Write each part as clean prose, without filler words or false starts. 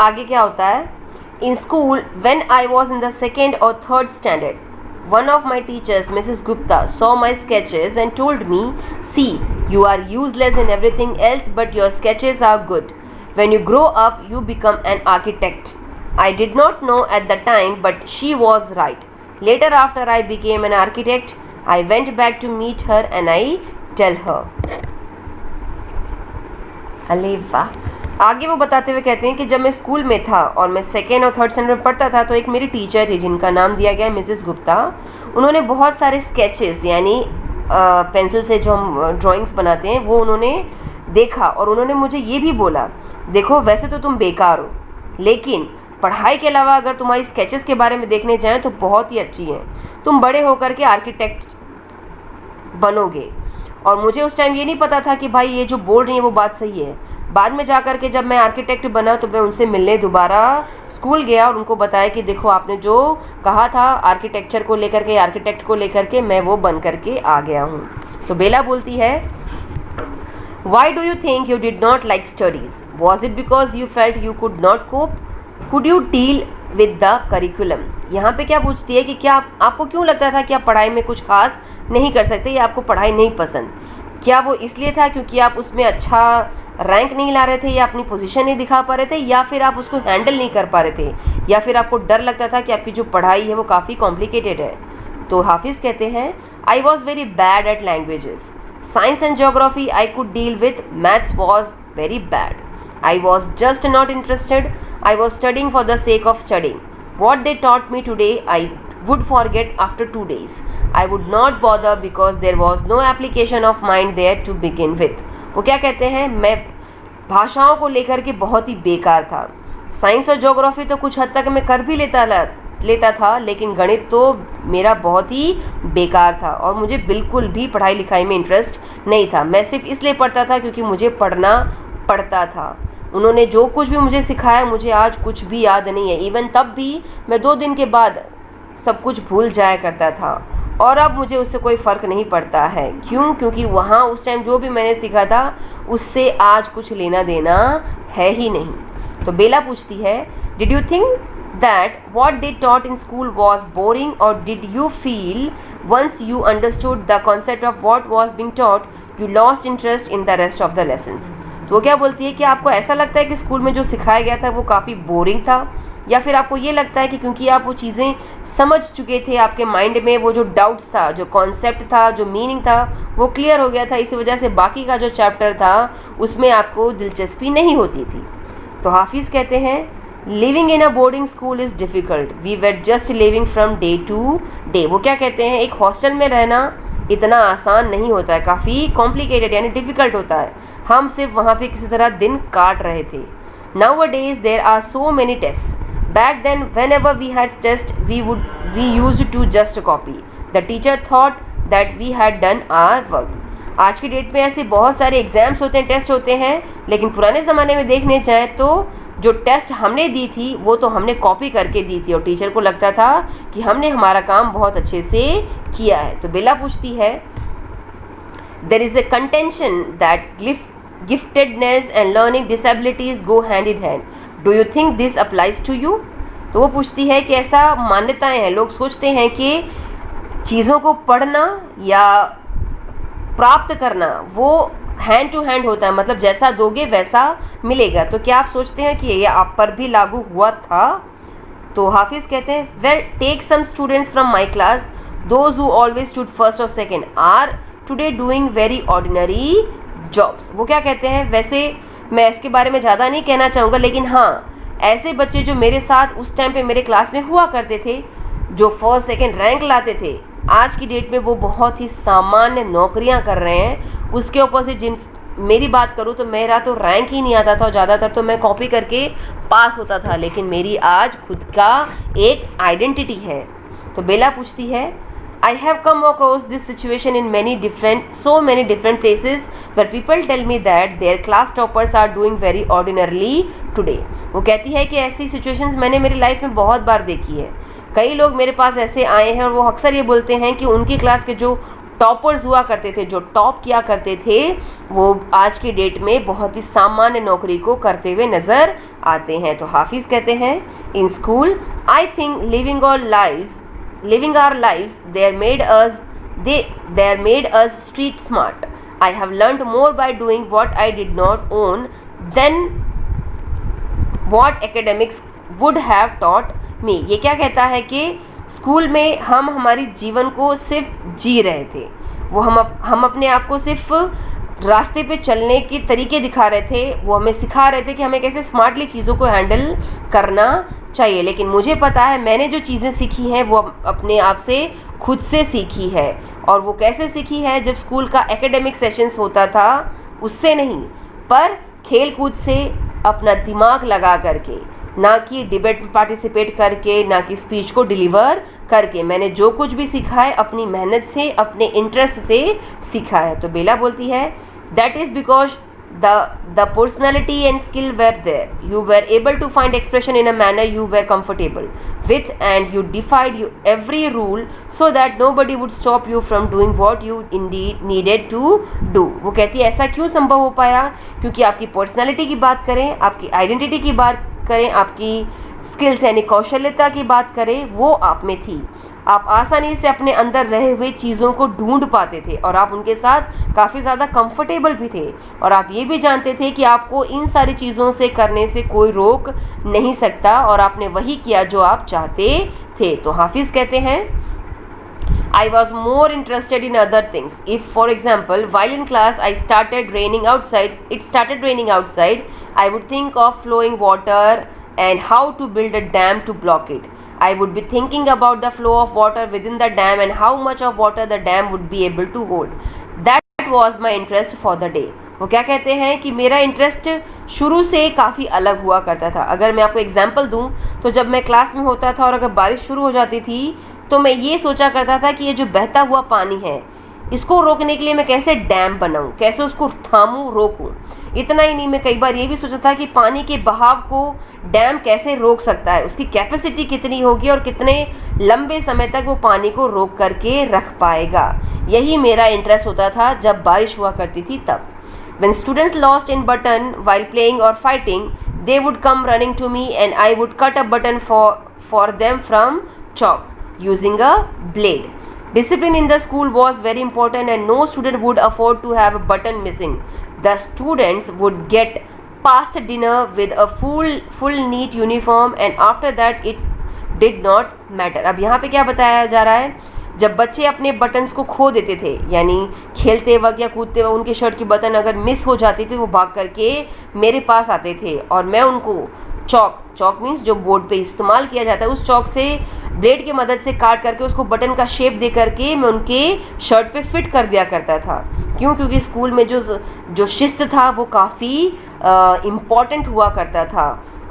आगे क्या होता है, in school when I was in the second और third standard, one of my teachers, Mrs. Gupta, saw my sketches and told me, see, you are useless in everything else, but your sketches are good. When you grow up, you become an architect. I did not know at the time, but she was right. Later, after I became an architect, I went back to meet her and I tell her. अरे वाह। आगे वो बताते हुए कहते हैं कि जब मैं स्कूल में था और मैं सेकेंड और थर्ड स्टैंडर्ड में पढ़ता था तो एक मेरी टीचर थी जिनका नाम दिया गया है मिसेस गुप्ता। उन्होंने बहुत सारे स्केचेस यानी पेंसिल से जो हम ड्राइंग्स बनाते हैं वो उन्होंने देखा और उन्होंने मुझे ये भी बोला, देखो वैसे तो तुम बेकार हो, लेकिन पढ़ाई के अलावा अगर तुम्हारी स्केचेस के बारे में देखने जाएँ तो बहुत ही अच्छी हैं, तुम बड़े होकर के आर्किटेक्ट बनोगे। और मुझे उस टाइम ये नहीं पता था कि भाई ये जो बोल रही है वो बात सही है। बाद में जाकर के जब मैं आर्किटेक्ट बना तो मैं उनसे मिलने दोबारा स्कूल गया और उनको बताया कि देखो आपने जो कहा था आर्किटेक्चर को लेकर के, आर्किटेक्ट को लेकर के, मैं वो बन करके आ गया हूँ। तो बेला बोलती है, why do you think you did not like studies? Was it because you felt you could not cope? Could you deal with the curriculum? यहाँ पे क्या पूछती है कि क्या आपको क्यों लगता था कि आप पढ़ाई में कुछ खास नहीं कर सकते या आपको पढ़ाई नहीं पसंद? क्या वो इसलिए था क्योंकि आप उसमें अच्छा रैंक नहीं ला रहे थे या अपनी पोजीशन नहीं दिखा पा रहे थे, या फिर आप उसको हैंडल नहीं कर पा रहे थे, या फिर आपको डर लगता था कि आपकी जो पढ़ाई है वो काफ़ी कॉम्प्लिकेटेड है? तो हाफिज़ कहते हैं, I was very bad at languages, science and geography I could deal with, maths was very bad, I was just not interested, I was studying for the sake of studying, what they taught me today I would forget after 2 days. I would not bother because there was no application of mind there to begin with. वो क्या कहते हैं, मैं भाषाओं को लेकर के बहुत ही बेकार था, साइंस और ज्योग्राफी तो कुछ हद तक मैं कर भी लेता था, लेकिन गणित तो मेरा बहुत ही बेकार था और मुझे बिल्कुल भी पढ़ाई लिखाई में इंटरेस्ट नहीं था। मैं सिर्फ इसलिए पढ़ता था क्योंकि मुझे पढ़ना पड़ता था। उन्होंने जो कुछ भी मुझे सिखाया मुझे आज कुछ भी याद नहीं है। इवन तब भी मैं 2 दिन के बाद सब कुछ भूल जाया करता था और अब मुझे उससे कोई फ़र्क नहीं पड़ता है। क्यों? क्योंकि वहाँ उस टाइम जो भी मैंने सीखा था उससे आज कुछ लेना देना है ही नहीं। तो बेला पूछती है, did you think that what they taught in school was boring और did you feel once you understood the concept of what was being taught you lost interest in the rest of the lessons? तो वो क्या बोलती है कि आपको ऐसा लगता है कि स्कूल में जो सिखाया गया था वो काफ़ी बोरिंग था, या फिर आपको ये लगता है कि क्योंकि आप वो चीज़ें समझ चुके थे, आपके माइंड में वो जो डाउट्स था, जो कॉन्सेप्ट था, जो मीनिंग था वो क्लियर हो गया था, इसी वजह से बाकी का जो चैप्टर था उसमें आपको दिलचस्पी नहीं होती थी? तो हाफिज़ कहते हैं, living in a boarding school is difficult, we were just living from day to day. वो क्या कहते हैं, एक हॉस्टल में रहना इतना आसान नहीं होता है, काफ़ी कॉम्प्लिकेटेड यानी डिफ़िकल्ट होता है। हम सिर्फ वहाँ पे किसी तरह दिन काट रहे थे। Nowadays there are so many tests. Back then, whenever we had tests, we used to just copy. The teacher thought that we had done our work. आज की डेट में ऐसे बहुत सारे एग्ज़ाम्स होते हैं, टेस्ट होते हैं, लेकिन पुराने ज़माने में देखने जाए तो जो टेस्ट हमने दी थी वो तो हमने कॉपी करके दी थी और टीचर को लगता था कि हमने हमारा काम बहुत अच्छे से किया है। तो बेला पूछती है, there is a contention that giftedness and learning disabilities go hand in hand. Do you think this applies to you? तो वो पूछती है कि ऐसा मान्यताएं हैं, लोग सोचते हैं कि चीज़ों को पढ़ना या प्राप्त करना वो हैंड टू हैंड होता है, मतलब जैसा दोगे वैसा मिलेगा। तो क्या आप सोचते हैं कि ये आप पर भी लागू हुआ था? तो हाफिज़ कहते हैं, well take some students from my class, those who always stood first और second are today doing very ordinary jobs. वो क्या कहते हैं, वैसे मैं इसके बारे में ज़्यादा नहीं कहना चाहूँगा, लेकिन हाँ ऐसे बच्चे जो मेरे साथ उस टाइम पे मेरे क्लास में हुआ करते थे, जो फर्स्ट सेकंड रैंक लाते थे, आज की डेट में वो बहुत ही सामान्य नौकरियां कर रहे हैं। उसके अपोजिट जिन मेरी बात करूँ तो मेरा तो रैंक ही नहीं आता था और ज़्यादातर तो मैं कॉपी करके पास होता था, लेकिन मेरी आज खुद का एक आइडेंटिटी है। तो बेला पूछती है, I have come across this situation in so many different places where people tell me that their class toppers are doing very ordinarily today. वो कहती है कि ऐसी situations मैंने मेरी लाइफ में बहुत बार देखी है। कई लोग मेरे पास ऐसे आए हैं और वो अक्सर ये बोलते हैं कि उनकी क्लास के जो टॉपर्स हुआ करते थे, जो टॉप किया करते थे, वो आज की डेट में बहुत ही सामान्य नौकरी को करते हुए नज़र आते हैं। तो हाफिज़ कहते हैं, in school I think living our lives they are made us street smart. I have learned more by doing what I did not own than what academics would have taught me. ये क्या कहता है कि school में हम हमारी जीवन को सिर्फ जी रहे थे, वो हम अपने आप को सिर्फ रास्ते पे चलने के तरीके दिखा रहे थे, वो हमें सिखा रहे थे कि हमें कैसे स्मार्टली चीज़ों को हैंडल करना चाहिए। लेकिन मुझे पता है मैंने जो चीज़ें सीखी हैं वो अपने आप से खुद से सीखी है। और वो कैसे सीखी है? जब स्कूल का एकेडमिक सेशंस होता था उससे नहीं, पर खेल कूद से, अपना दिमाग लगा करके, ना कि डिबेट में पार्टिसिपेट करके, ना कि स्पीच को डिलीवर करके। मैंने जो कुछ भी सीखा है अपनी मेहनत से, अपने इंटरेस्ट से सीखा है। तो बेला बोलती है, that is because the personality and skill were there. You were able to find expression in a manner you were comfortable with, and you defied every rule so that nobody would stop you from doing what you indeed needed to do. वो कहती है ऐसा क्यों संभव हो पाया? क्योंकि आपकी पर्सनालिटी की बात करें, आपकी आइडेंटिटी की बात करें, आपकी स्किल्स यानी कौशल्यता की बात करें, वो आप में थी। आप आसानी से अपने अंदर रहे हुए चीज़ों को ढूंढ पाते थे और आप उनके साथ काफ़ी ज़्यादा कंफर्टेबल भी थे, और आप ये भी जानते थे कि आपको इन सारी चीज़ों से करने से कोई रोक नहीं सकता, और आपने वही किया जो आप चाहते थे। तो हाफिज़ कहते हैं, I was more interested in other things. If, for example, while in class it started raining outside, I would think of flowing water and how to build a dam to block it. I would be thinking about the flow of water within the dam and how much of water the dam would be able to hold. That was my interest for the day. वो क्या कहते हैं कि मेरा interest शुरू से काफ़ी अलग हुआ करता था। अगर मैं आपको एग्जांपल दूं तो जब मैं क्लास में होता था और अगर बारिश शुरू हो जाती थी तो मैं ये सोचा करता था कि ये जो बहता हुआ पानी है इसको रोकने के लिए मैं कैसे डैम बनाऊं, कैसे उसको थामूं, रोकूं। इतना ही नहीं, मैं कई बार ये भी सोचा था कि पानी के बहाव को डैम कैसे रोक सकता है, उसकी कैपेसिटी कितनी होगी और कितने लंबे समय तक वो पानी को रोक करके रख पाएगा। यही मेरा इंटरेस्ट होता था जब बारिश हुआ करती थी तब। When students lost in button while playing or fighting, they would come running to me and I would cut a button for them from chalk using a blade. Discipline in the school was very important and no student would afford to have a button missing. The students would get past dinner with a full neat uniform and after that it did not matter. अब यहाँ पे क्या बताया जा रहा है? जब बच्चे अपने बटन्स को खो देते थे, यानी खेलते वक्त या कूदते वक्त उनके शर्ट की बटन अगर मिस हो जाती थी, वो भाग करके मेरे पास आते थे और मैं उनको चॉक मीन्स जो बोर्ड पे इस्तेमाल किया जाता है उस चॉक से ब्लेड की मदद से काट करके उसको बटन का शेप दे करके मैं उनके शर्ट पे फिट कर दिया करता था। क्यों? क्योंकि स्कूल में जो शिस्त था वो काफ़ी इम्पॉर्टेंट हुआ करता था।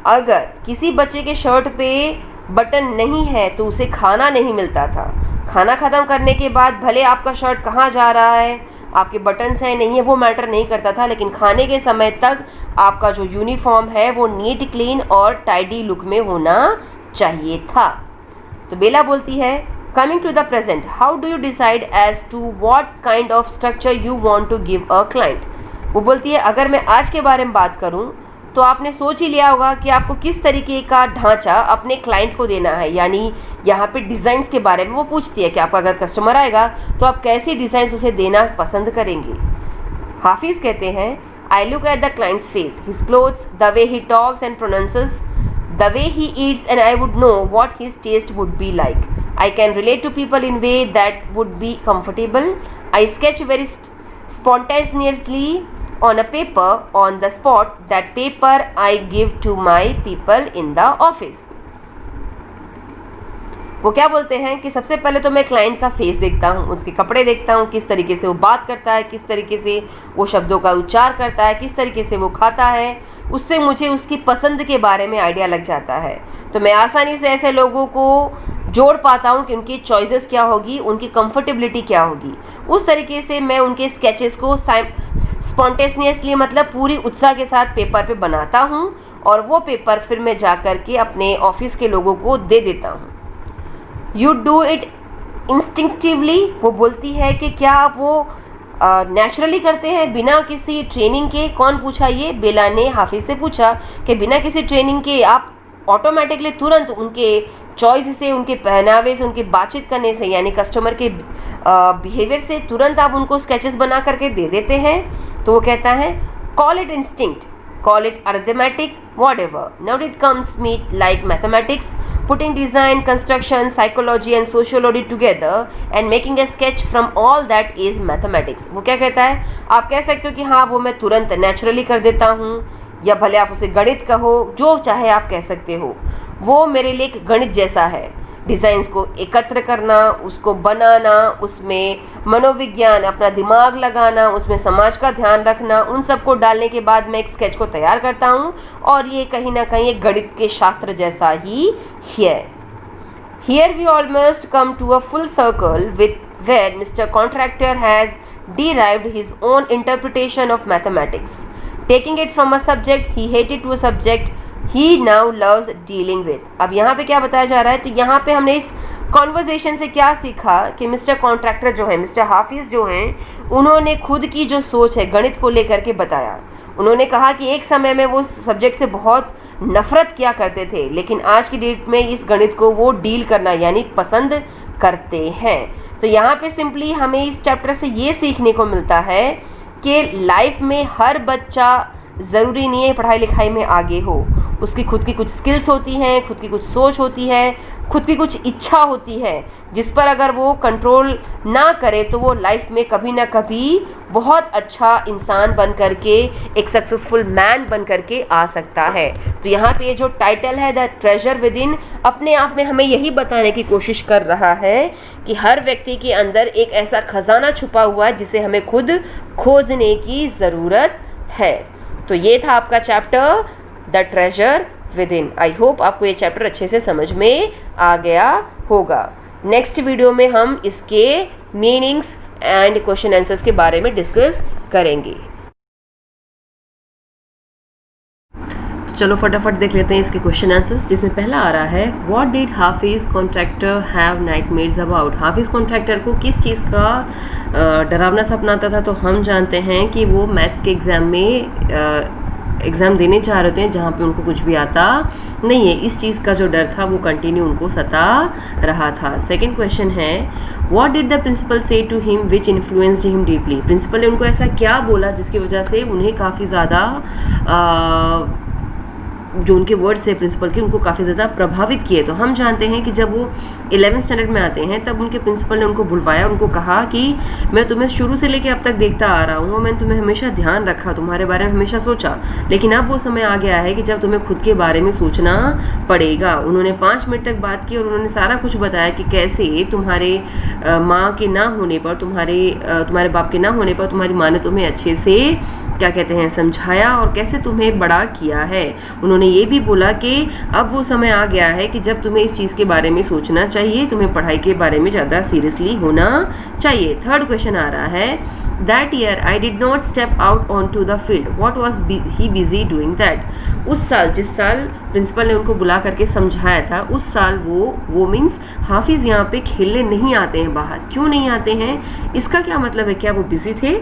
अगर किसी बच्चे के शर्ट पे बटन नहीं है तो उसे खाना नहीं मिलता था। खाना ख़त्म करने के बाद भले आपका शर्ट कहाँ जा रहा है, आपके बटन्स हैं नहीं है, वो मैटर नहीं करता था, लेकिन खाने के समय तक आपका जो यूनिफॉर्म है वो नीट, क्लीन और टाइडी लुक में होना चाहिए था। तो बेला बोलती है, coming to the present, how do you decide as to what kind of structure you want to give a client. वो बोलती है, अगर मैं आज के बारे में बात करूं तो आपने सोच ही लिया होगा कि आपको किस तरीके का ढांचा अपने क्लाइंट को देना है। यानी यहाँ पे डिज़ाइंस के बारे में वो पूछती है कि आपका अगर कस्टमर आएगा तो आप कैसी डिज़ाइंस उसे देना पसंद करेंगे। हाफिज़ कहते हैं, I look at the client's face, his clothes, the way he talks and pronounces, the way he eats and I would know what his taste would be like. I can relate to people in way that would be comfortable. I sketch very spontaneously on a paper on the spot. That paper I give to my people in the office. वो क्या बोलते हैं कि सबसे पहले तो मैं client का फेस देखता हूँ, उसके कपड़े देखता हूँ, किस तरीके से वो बात करता है, किस तरीके से वो शब्दों का उच्चार करता है, किस तरीके से वो खाता है, उससे मुझे उसकी पसंद के बारे में आइडिया लग जाता है। तो मैं आसानी से ऐसे लोगों को जोड़ पाता हूँ कि उनकी चॉइसेस क्या होगी, उनकी कंफर्टेबिलिटी क्या होगी। उस तरीके से मैं उनके स्केचेस को स्पॉन्टेनियसली मतलब पूरी उत्साह के साथ पेपर पे बनाता हूँ और वो पेपर फिर मैं जा कर के अपने ऑफिस के लोगों को दे देता हूँ। You do it इंस्टिंक्टिवली वो बोलती है कि क्या वो नेचुरली करते हैं बिना किसी ट्रेनिंग के? कौन पूछा ये? बेला ने हाफिज़ से पूछा कि बिना किसी ट्रेनिंग के आप ऑटोमेटिकली तुरंत उनके चॉइस से, उनके पहनावे से, उनके बातचीत करने से, यानी कस्टमर के बिहेवियर से तुरंत आप उनको स्केचेस बना करके दे देते हैं? तो वो कहता है call it instinct, call it arithmetic, whatever. Now it comes meet like mathematics, putting design, construction, psychology and sociology together and making a sketch from all that is mathematics. वो क्या कहता है? आप कह सकते हो कि हाँ वो मैं तुरंत नेचुरली कर देता हूँ, या भले आप उसे गणित कहो, जो चाहे आप कह सकते हो। वो मेरे लिए एक गणित जैसा है। डिज़ाइंस को एकत्र करना, उसको बनाना, उसमें मनोविज्ञान, अपना दिमाग लगाना, उसमें समाज का ध्यान रखना, उन सब को डालने के बाद मैं एक स्केच को तैयार करता हूँ, और ये कहीं ना कहीं एक गणित के शास्त्र जैसा ही है। Here we almost come to a full circle with where Mr. Contractor has derived his own interpretation of mathematics, taking it from a subject he hated to a subject he now loves dealing with. अब यहाँ पे क्या बताया जा रहा है? तो यहाँ पे हमने इस कॉन्वर्जेशन से क्या सीखा कि मिस्टर कॉन्ट्रैक्टर जो है, मिस्टर हाफिज़ जो हैं, उन्होंने खुद की जो सोच है गणित को लेकर के बताया। उन्होंने कहा कि एक समय में वो सब्जेक्ट से बहुत नफ़रत किया करते थे, लेकिन आज की डेट में इस गणित को वो डील करना यानी पसंद करते हैं। तो यहाँ पे सिंपली हमें इस चैप्टर से ये सीखने को मिलता है कि लाइफ में हर बच्चा ज़रूरी नहीं है पढ़ाई लिखाई में आगे हो। उसकी खुद की कुछ स्किल्स होती हैं, खुद की कुछ सोच होती है, खुद की कुछ इच्छा होती है, जिस पर अगर वो कंट्रोल ना करे तो वो लाइफ में कभी ना कभी बहुत अच्छा इंसान बन करके, एक सक्सेसफुल मैन बन करके आ सकता है। तो यहाँ पे ये जो टाइटल है द ट्रेजर विद इन, अपने आप में हमें यही बताने की कोशिश कर रहा है कि हर व्यक्ति के अंदर एक ऐसा खजाना छुपा हुआ है जिसे हमें खुद खोजने की ज़रूरत है। तो ये था आपका chapter the treasure with in. I hope आपको ये चैप्टर अच्छे से समझ में आ गया होगा। नेक्स्ट वीडियो में हम इसके मीनिंग्स एंड क्वेश्चन आंसर्स के बारे में डिस्कस करेंगे। तो चलो फटाफट देख लेते हैं इसके क्वेश्चन आंसर्स, जिसमें पहला आ रहा है व्हाट डिड हाफिज़ कॉन्ट्रैक्टर हैव नाइटमेयर्स अबाउट। हाफिज़ कॉन्ट्रैक्टर को किस चीज़ का डरावना सपना आता था? तो हम जानते हैं कि वो मैथ्स के एग्ज़ाम में एग्ज़ाम देने चाह रहे थे जहाँ पे उनको कुछ भी आता नहीं है। इस चीज़ का जो डर था वो कंटिन्यू उनको सता रहा था। सेकंड क्वेश्चन है what did the principal said to him which influenced him deeply. Principal ने उनको ऐसा क्या बोला जिसकी वजह से उन्हें काफ़ी ज़्यादा जो उनके वर्ड्स है प्रिंसिपल के, उनको काफ़ी ज़्यादा प्रभावित किए। तो हम जानते हैं कि जब वो 11th स्टैंडर्ड में आते हैं तब उनके प्रिंसिपल ने उनको बुलवाया, उनको कहा कि मैं तुम्हें शुरू से लेकर अब तक देखता आ रहा हूँ, मैंने तुम्हें हमेशा ध्यान रखा, तुम्हारे बारे में हमेशा सोचा, लेकिन अब वो समय आ गया है कि जब तुम्हें खुद के बारे में सोचना पड़ेगा। उन्होंने 5 मिनट तक बात की और उन्होंने सारा कुछ बताया कि कैसे तुम्हारे माँ के ना होने पर, तुम्हारे बाप के ना होने पर तुम्हारी माँ ने तुम्हें अच्छे से क्या कहते हैं समझाया और कैसे तुम्हें बड़ा किया है। उन्होंने ये भी बोला कि अब वो समय आ गया है कि जब तुम्हें इस चीज़ के बारे में सोचना चाहिए, तुम्हें पढ़ाई के बारे में ज़्यादा सीरियसली होना चाहिए। थर्ड क्वेश्चन आ रहा है that year I did not step out on to the field, what was he busy doing that. उस साल, जिस साल प्रिंसिपल ने उनको बुला करके समझाया था, उस साल वो मीन्स हाफिज़ यहाँ पे खेलने नहीं आते हैं बाहर। क्यों नहीं आते हैं, इसका क्या मतलब है? क्या वो बिजी थे?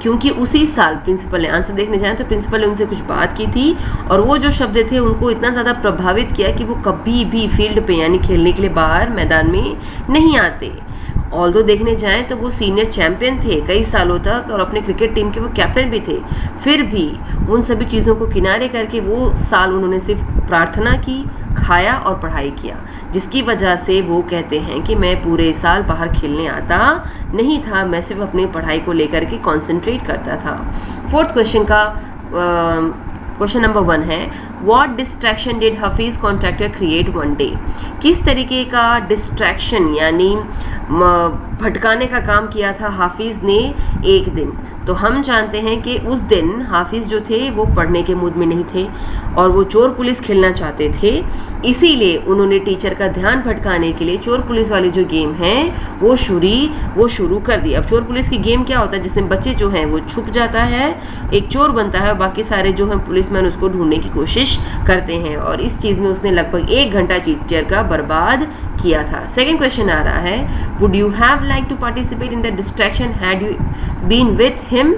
क्योंकि उसी साल प्रिंसिपल ने, आंसर देखने जाएं तो प्रिंसिपल ने उनसे कुछ बात की थी और वो जो शब्द थे उनको इतना ज़्यादा प्रभावित किया कि वो कभी भी फील्ड पे यानी खेलने के लिए बाहर मैदान में नहीं आते। ऑल्दो देखने जाएं तो वो सीनियर चैम्पियन थे कई सालों तक और अपने क्रिकेट टीम के वो कैप्टन भी थे, फिर भी उन सभी चीज़ों को किनारे करके वो साल उन्होंने सिर्फ प्रार्थना की, खाया और पढ़ाई किया, जिसकी वजह से वो कहते हैं कि मैं पूरे साल बाहर खेलने आता नहीं था, मैं सिर्फ अपनी पढ़ाई को लेकर के कॉन्सेंट्रेट करता था। फोर्थ क्वेश्चन का क्वेश्चन नंबर 1 है व्हाट डिस्ट्रैक्शन डिड हाफिज़ कॉन्ट्रैक्टर क्रिएट वन डे। किस तरीके का डिस्ट्रैक्शन यानी भटकाने का काम किया था हाफिज़ ने एक दिन। तो तो हम जानते हैं कि उस दिन हाफिज़ जो थे वो पढ़ने के मूड में नहीं थे और वो चोर पुलिस खेलना चाहते थे। इसीलिए उन्होंने टीचर का ध्यान भटकाने के लिए चोर पुलिस वाली जो गेम है वो शुरू कर दी। अब चोर पुलिस की गेम क्या होता है, जिसमें बच्चे जो हैं वो छुप जाता है, एक चोर बनता है और बाकी सारे जो हैं पुलिसमैन उसको ढूंढने की कोशिश करते हैं। और इस चीज़ में उसने लगभग 1 घंटा टीचर का बर्बाद किया था। सेकेंड क्वेश्चन आ रहा है, would you have like to participate in the distraction had you been with him.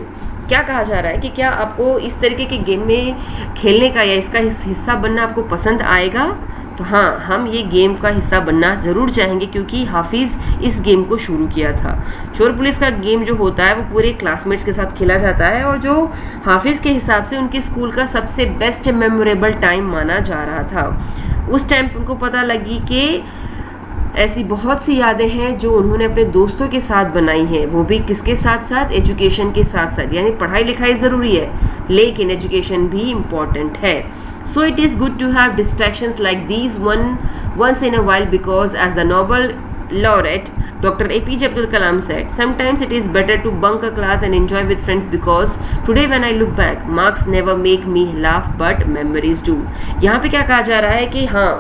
क्या कहा जा रहा है कि क्या आपको इस तरीके के गेम में खेलने का या इसका हिस्सा बनना आपको पसंद आएगा। तो हाँ, हम ये गेम का हिस्सा बनना ज़रूर चाहेंगे क्योंकि हाफिज़ इस गेम को शुरू किया था। चोर पुलिस का गेम जो होता है वो पूरे क्लासमेट्स के साथ खेला जाता है और जो हाफिज़ के हिसाब से उनके स्कूल का सबसे बेस्ट मेमोरेबल टाइम माना जा रहा था। उस टाइम उनको पता लगी कि ऐसी बहुत सी यादें हैं जो उन्होंने अपने दोस्तों के साथ बनाई हैं, वो भी किसके साथ साथ, एजुकेशन के साथ साथ। यानी पढ़ाई लिखाई ज़रूरी है लेकिन एजुकेशन भी इम्पॉर्टेंट है। So it is good to have distractions like these once in a while because as the Nobel laureate Dr. APJ Abdul Kalam said, sometimes it is better to bunk a class and enjoy with friends because today when I look back, marks never make me laugh but memories do। यहाँ पे क्या कहा जा रहा है कि हाँ,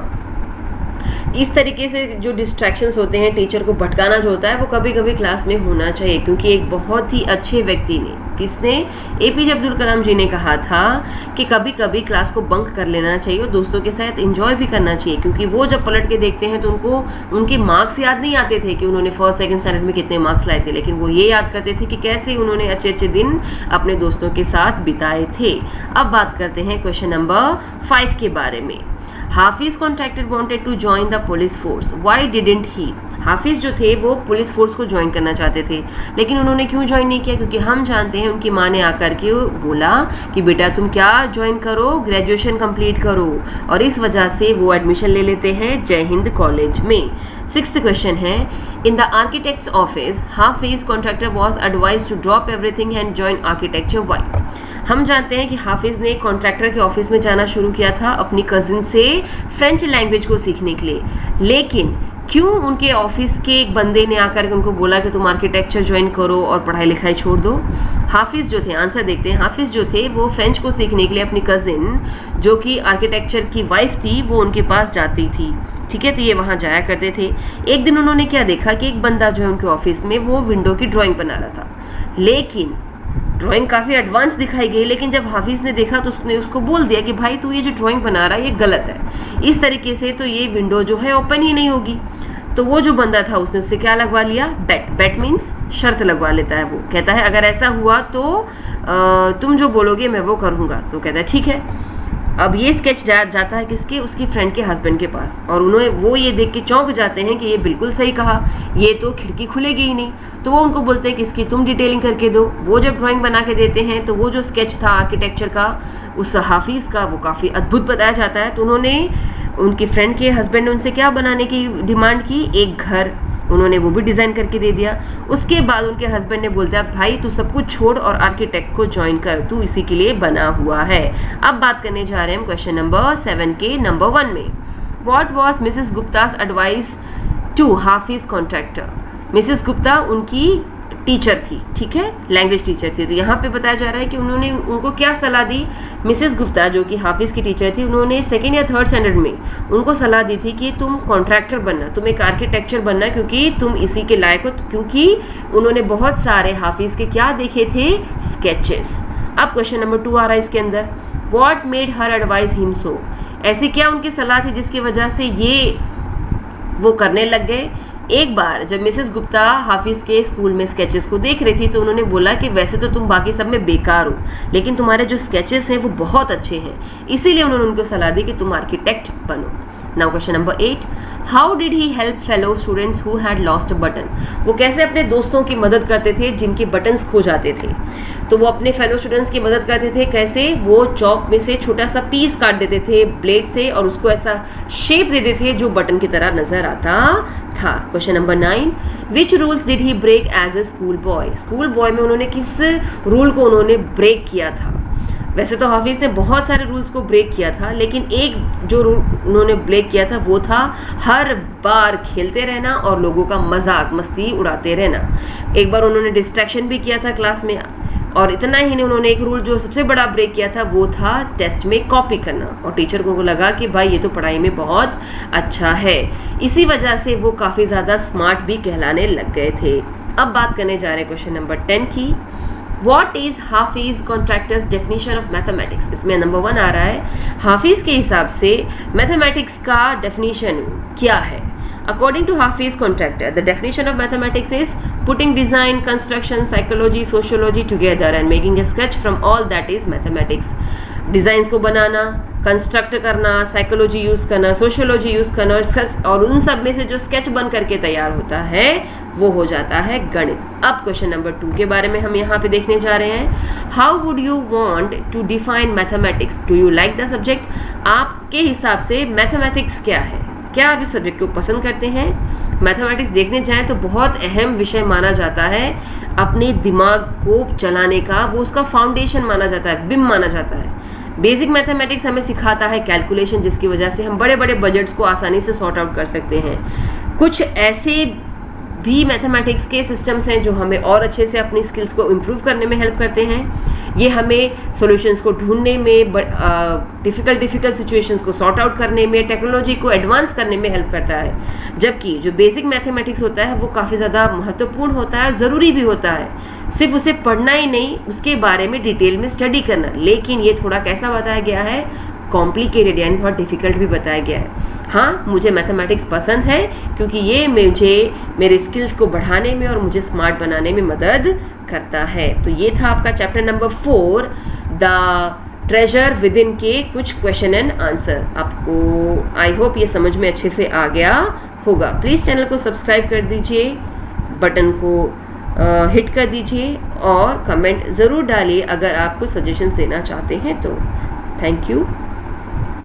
इस तरीके से जो डिस्ट्रैक्शंस होते हैं, टीचर को भटकाना जो होता है वो कभी कभी क्लास में होना चाहिए क्योंकि एक बहुत ही अच्छे व्यक्ति ने, किसने, एपीजे अब्दुल कलाम जी ने कहा था कि कभी कभी क्लास को बंक कर लेना चाहिए और दोस्तों के साथ एंजॉय भी करना चाहिए क्योंकि वो जब पलट के देखते हैं तो उनको उनके मार्क्स याद नहीं आते थे कि उन्होंने फर्स्ट सेकंड स्टैंडर्ड में कितने मार्क्स लाए थे, लेकिन वो ये याद करते थे कि कैसे उन्होंने अच्छे अच्छे दिन अपने दोस्तों के साथ बिताए थे। अब बात करते हैं क्वेश्चन नंबर 5 के बारे में। Hafeez Contractor wanted to join the police force, why didn't he. Hafeez जो थे वो पुलिस फोर्स को ज्वाइन करना चाहते थे लेकिन उन्होंने क्यों ज्वाइन नहीं किया, क्योंकि हम जानते हैं उनकी माँ ने आकर के बोला कि बेटा तुम क्या ज्वाइन करो, ग्रेजुएशन कंप्लीट करो, और इस वजह से वो एडमिशन ले लेते हैं जय हिंद कॉलेज में। 6th क्वेश्चन है, in the architects office Hafeez Contractor was advise to drop everything and join architecture, why. हम जानते हैं कि हाफिज़ ने कॉन्ट्रैक्टर के ऑफिस में जाना शुरू किया था अपनी कज़िन से फ्रेंच लैंग्वेज को सीखने के लिए, लेकिन क्यों उनके ऑफिस के एक बंदे ने आकर के उनको बोला कि तुम आर्किटेक्चर ज्वाइन करो और पढ़ाई लिखाई छोड़ दो। हाफिज़ जो थे, आंसर देखते हैं, हाफिज़ जो थे वो फ्रेंच को सीखने के लिए अपनी कज़िन जो कि आर्किटेक्चर की वाइफ थी वो उनके पास जाती थी, ठीक है, तो ये वहाँ जाया करते थे। एक दिन उन्होंने क्या देखा कि एक बंदा जो है उनके ऑफिस में वो विंडो की ड्राइंग बना रहा था, लेकिन ड्राइंग काफ़ी एडवांस दिखाई गई, लेकिन जब हाफिज़ ने देखा तो उसने उसको बोल दिया कि भाई तू ये जो ड्राइंग बना रहा है ये गलत है, इस तरीके से तो ये विंडो जो है ओपन ही नहीं होगी। तो वो जो बंदा था उसने उससे क्या लगवा लिया, बेट। बेट मीन्स शर्त लगवा लेता है। वो कहता है अगर ऐसा हुआ तो तुम जो बोलोगे मैं वो करूँगा। तो कहता है ठीक है। अब ये स्केच जाता है किसके, उसकी फ्रेंड के हस्बैंड के पास, और वो ये देख के चौंक जाते हैं कि ये बिल्कुल सही कहा, ये तो खिड़की खुलेगी ही नहीं। तो वो उनको बोलते हैं कि इसकी तुम डिटेलिंग करके दो। वो जब ड्राइंग बना के देते हैं तो वो जो स्केच था आर्किटेक्चर का उस हाफिज़ का वो काफ़ी अद्भुत बताया जाता है। तो उनकी फ्रेंड के हस्बैंड ने उनसे क्या बनाने की डिमांड की, एक घर। उन्होंने वो भी डिज़ाइन करके दे दिया। उसके बाद उनके हस्बैंड ने बोलता है भाई तू सब कुछ छोड़ और आर्किटेक्ट को ज्वाइन कर, तू इसी के लिए बना हुआ है। अब बात करने जा रहे हैं क्वेश्चन नंबर 7 के नंबर 1 में। What was Mrs Gupta's advice to Hafeez Contractor. Mrs Gupta उनकी टीचर थी, ठीक है, लैंग्वेज टीचर थी। तो यहाँ पे बताया जा रहा है कि उन्होंने उनको क्या सलाह दी। मिसेस गुप्ता जो कि हाफिज़ की टीचर थी, उन्होंने 2nd या 3rd स्टैंडर्ड में उनको सलाह दी थी कि तुम कॉन्ट्रैक्टर बनना, तुम एक आर्किटेक्चर बनना, क्योंकि तुम इसी के लायक हो। क्योंकि उन्होंने बहुत सारे हाफिज़ के क्या देखे थे, स्केचेस। अब क्वेश्चन नंबर 2 आ रहा है इसके अंदर, what made her advice him so. ऐसी क्या उनकी सलाह थी जिसकी वजह से ये वो करने लग गए। एक बार जब मिसेस गुप्ता हाफिज़ के स्कूल में स्केचेस को देख रही थी तो उन्होंने बोला कि वैसे तो तुम बाकी सब में बेकार हो, लेकिन तुम्हारे जो स्केचेस हैं वो बहुत अच्छे हैं, इसीलिए उन्होंने उनको सलाह दी कि तुम आर्किटेक्ट बनो। Now question number 8, how did he help fellow students who had lost a button. वो कैसे अपने दोस्तों की मदद करते थे जिनके बटन्स खो जाते थे। तो वो अपने फेलो स्टूडेंट्स की मदद करते थे कैसे, वो चौक में से छोटा सा पीस काट देते थे ब्लेड से और उसको ऐसा शेप दे देते थे जो बटन की तरह नजर आता था। Question number 9, which rules did he break as a school boy. School boy में उन्होंने किस रूल को उन्होंने ब्रेक किया था। वैसे तो हाफिज़ ने बहुत सारे रूल्स को ब्रेक किया था, लेकिन एक जो रूल उन्होंने ब्रेक किया था वो था हर बार खेलते रहना और लोगों का मजाक मस्ती उड़ाते रहना। एक बार उन्होंने डिस्ट्रैक्शन भी किया था क्लास में। और इतना ही नहीं, उन्होंने एक रूल जो सबसे बड़ा ब्रेक किया था वो था टेस्ट में कॉपी करना, और टीचर को लगा कि भाई ये तो पढ़ाई में बहुत अच्छा है, इसी वजह से वो काफ़ी ज़्यादा स्मार्ट भी कहलाने लग गए थे। अब बात करने जा रहे हैं क्वेश्चन नंबर 10 की। What is Hafiz contractors definition of mathematics? इसमें नंबर 1 आ रहा है, हाफिज के हिसाब से मैथमेटिक्स का डेफिनेशन क्या है? According to Hafiz contractor, the definition of mathematics is putting design, construction, psychology, sociology together and making a sketch from all that is mathematics. Designs को बनाना, कंस्ट्रक्ट करना, साइकोलॉजी यूज़ करना, सोशियोलॉजी यूज़ करना, और उन सब में से जो स्केच बन करके तैयार होता है वो हो जाता है गणित। अब क्वेश्चन नंबर 2 के बारे में हम यहाँ पे देखने जा रहे हैं। How would you want to define mathematics? Do you like the subject? आपके हिसाब से मैथमेटिक्स क्या है? क्या आप इस सब्जेक्ट को पसंद करते हैं? मैथमेटिक्स देखने जाएं तो बहुत अहम विषय माना जाता है अपने दिमाग को चलाने का, वो उसका फाउंडेशन माना जाता है, बिम माना जाता है। बेसिक मैथमेटिक्स हमें सिखाता है कैलकुलेशन, जिसकी वजह से हम बड़े बड़े बजट्स को आसानी से सॉर्ट आउट कर सकते हैं। कुछ ऐसे भी मैथमेटिक्स के सिस्टम्स हैं जो हमें और अच्छे से अपनी स्किल्स को इम्प्रूव करने में हेल्प करते हैं। ये हमें सॉल्यूशंस को ढूंढने में, डिफ़िकल्ट सिचुएशंस को सॉर्ट आउट करने में, टेक्नोलॉजी को एडवांस करने में हेल्प करता है। जबकि जो बेसिक मैथमेटिक्स होता है वो काफ़ी ज़्यादा महत्वपूर्ण होता है, ज़रूरी भी होता है। सिर्फ उसे पढ़ना ही नहीं, उसके बारे में डिटेल में स्टडी करना। लेकिन ये थोड़ा कैसा बताया गया है? कॉम्प्लिकेटेड, यानी थोड़ा डिफ़िकल्ट भी बताया गया है। हाँ, मुझे मैथमेटिक्स पसंद है क्योंकि ये मुझे मेरे स्किल्स को बढ़ाने में और मुझे स्मार्ट बनाने में मदद करता है। तो ये था आपका chapter number 4, the treasure with in के कुछ क्वेश्चन एंड आंसर। आपको आई होप ये समझ में अच्छे से आ गया होगा। प्लीज़ चैनल को सब्सक्राइब कर दीजिए, बटन को हिट कर दीजिए और कमेंट ज़रूर डालिए अगर आप कुछ सजेशंस देना चाहते हैं तो। Thank you.